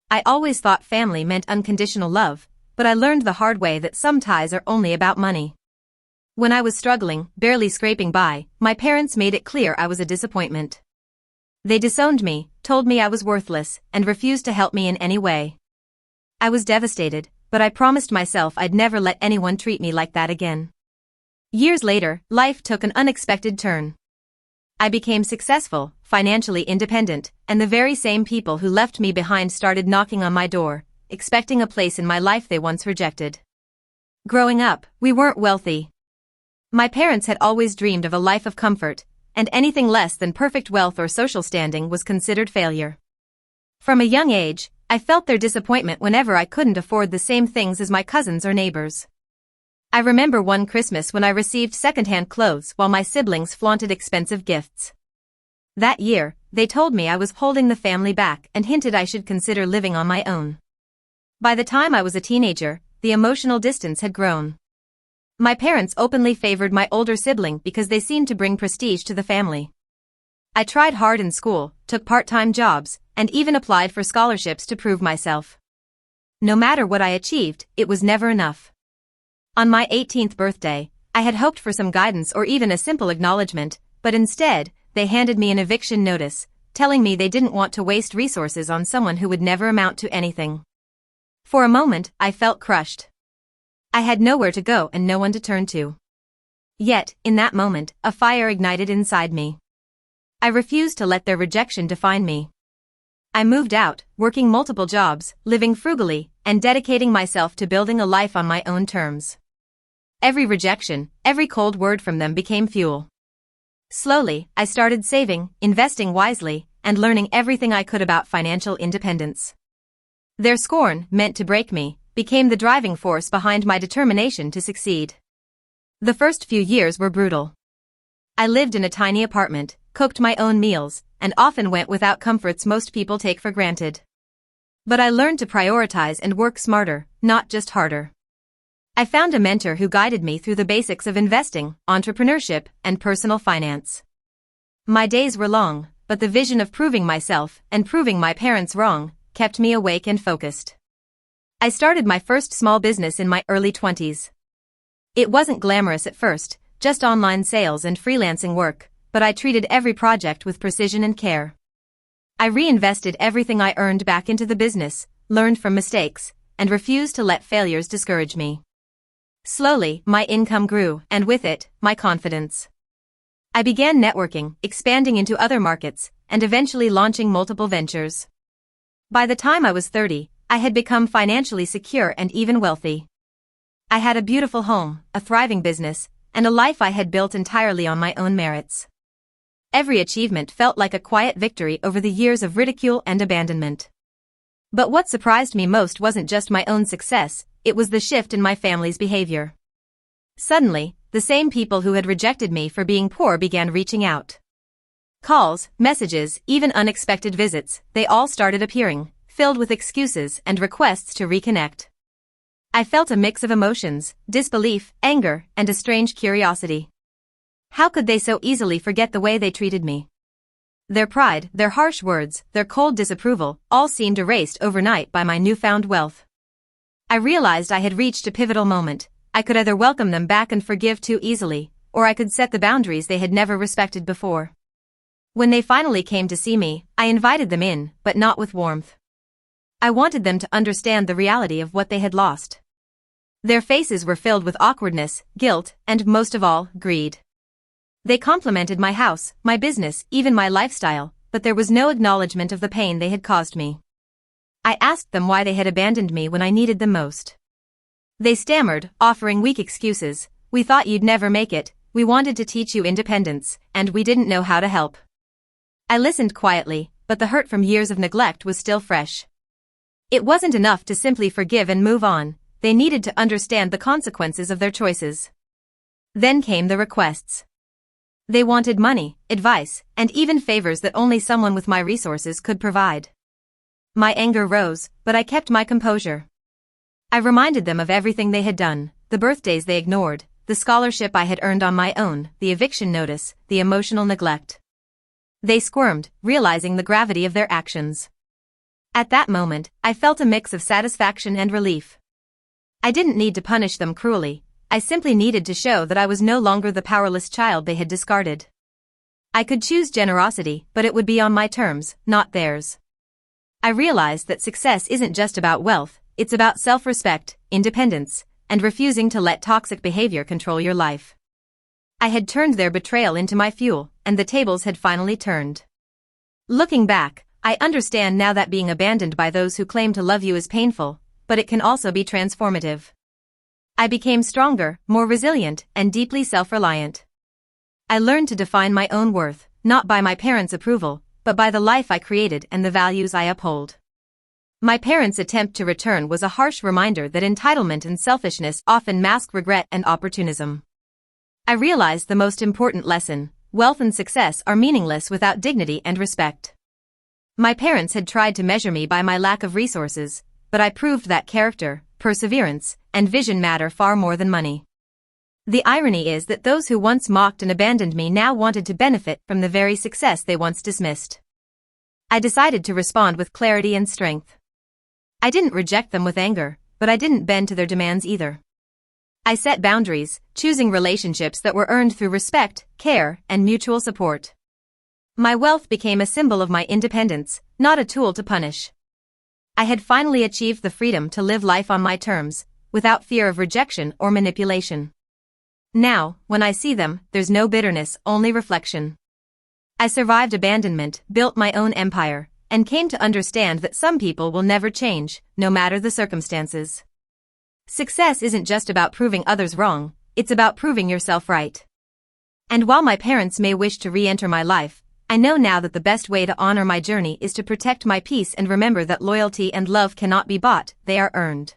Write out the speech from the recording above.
I always thought family meant unconditional love, but I learned the hard way that some ties are only about money. When I was struggling, barely scraping by, my parents made it clear I was a disappointment. They disowned me, told me I was worthless, and refused to help me in any way. I was devastated, but I promised myself I'd never let anyone treat me like that again. Years later, life took an unexpected turn. I became successful, financially independent, and the very same people who left me behind started knocking on my door, expecting a place in my life they once rejected. Growing up, we weren't wealthy. My parents had always dreamed of a life of comfort, and anything less than perfect wealth or social standing was considered failure. From a young age, I felt their disappointment whenever I couldn't afford the same things as my cousins or neighbors. I remember one Christmas when I received secondhand clothes while my siblings flaunted expensive gifts. That year, they told me I was holding the family back and hinted I should consider living on my own. By the time I was a teenager, the emotional distance had grown. My parents openly favored my older sibling because they seemed to bring prestige to the family. I tried hard in school, took part-time jobs, and even applied for scholarships to prove myself. No matter what I achieved, it was never enough. On my 18th birthday, I had hoped for some guidance or even a simple acknowledgement, but instead, they handed me an eviction notice, telling me they didn't want to waste resources on someone who would never amount to anything. For a moment, I felt crushed. I had nowhere to go and no one to turn to. Yet, in that moment, a fire ignited inside me. I refused to let their rejection define me. I moved out, working multiple jobs, living frugally, and dedicating myself to building a life on my own terms. Every rejection, every cold word from them became fuel. Slowly, I started saving, investing wisely, and learning everything I could about financial independence. Their scorn, meant to break me, became the driving force behind my determination to succeed. The first few years were brutal. I lived in a tiny apartment, cooked my own meals, and often went without comforts most people take for granted. But I learned to prioritize and work smarter, not just harder. I found a mentor who guided me through the basics of investing, entrepreneurship, and personal finance. My days were long, but the vision of proving myself and proving my parents wrong kept me awake and focused. I started my first small business in my early 20s. It wasn't glamorous at first, just online sales and freelancing work, but I treated every project with precision and care. I reinvested everything I earned back into the business, learned from mistakes, and refused to let failures discourage me. Slowly, my income grew, and with it, my confidence. I began networking, expanding into other markets, and eventually launching multiple ventures. By the time I was 30, I had become financially secure and even wealthy. I had a beautiful home, a thriving business, and a life I had built entirely on my own merits. Every achievement felt like a quiet victory over the years of ridicule and abandonment. But what surprised me most wasn't just my own success, it was the shift in my family's behavior. Suddenly, the same people who had rejected me for being poor began reaching out. Calls, messages, even unexpected visits, they all started appearing, filled with excuses and requests to reconnect. I felt a mix of emotions, disbelief, anger, and a strange curiosity. How could they so easily forget the way they treated me? Their pride, their harsh words, their cold disapproval, all seemed erased overnight by my newfound wealth. I realized I had reached a pivotal moment. I could either welcome them back and forgive too easily, or I could set the boundaries they had never respected before. When they finally came to see me, I invited them in, but not with warmth. I wanted them to understand the reality of what they had lost. Their faces were filled with awkwardness, guilt, and most of all, greed. They complimented my house, my business, even my lifestyle, but there was no acknowledgement of the pain they had caused me. I asked them why they had abandoned me when I needed them most. They stammered, offering weak excuses. "We thought you'd never make it, we wanted to teach you independence, and we didn't know how to help." I listened quietly, but the hurt from years of neglect was still fresh. It wasn't enough to simply forgive and move on, they needed to understand the consequences of their choices. Then came the requests. They wanted money, advice, and even favors that only someone with my resources could provide. My anger rose, but I kept my composure. I reminded them of everything they had done, the birthdays they ignored, the scholarship I had earned on my own, the eviction notice, the emotional neglect. They squirmed, realizing the gravity of their actions. At that moment, I felt a mix of satisfaction and relief. I didn't need to punish them cruelly, I simply needed to show that I was no longer the powerless child they had discarded. I could choose generosity, but it would be on my terms, not theirs. I realized that success isn't just about wealth, it's about self-respect, independence, and refusing to let toxic behavior control your life. I had turned their betrayal into my fuel, and the tables had finally turned. Looking back, I understand now that being abandoned by those who claim to love you is painful, but it can also be transformative. I became stronger, more resilient, and deeply self-reliant. I learned to define my own worth, not by my parents' approval, but by the life I created and the values I uphold. My parents' attempt to return was a harsh reminder that entitlement and selfishness often mask regret and opportunism. I realized the most important lesson: wealth and success are meaningless without dignity and respect. My parents had tried to measure me by my lack of resources, but I proved that character, perseverance, and vision matter far more than money. The irony is that those who once mocked and abandoned me now wanted to benefit from the very success they once dismissed. I decided to respond with clarity and strength. I didn't reject them with anger, but I didn't bend to their demands either. I set boundaries, choosing relationships that were earned through respect, care, and mutual support. My wealth became a symbol of my independence, not a tool to punish. I had finally achieved the freedom to live life on my terms, without fear of rejection or manipulation. Now, when I see them, there's no bitterness, only reflection. I survived abandonment, built my own empire, and came to understand that some people will never change, no matter the circumstances. Success isn't just about proving others wrong, it's about proving yourself right. And while my parents may wish to re-enter my life, I know now that the best way to honor my journey is to protect my peace and remember that loyalty and love cannot be bought, they are earned.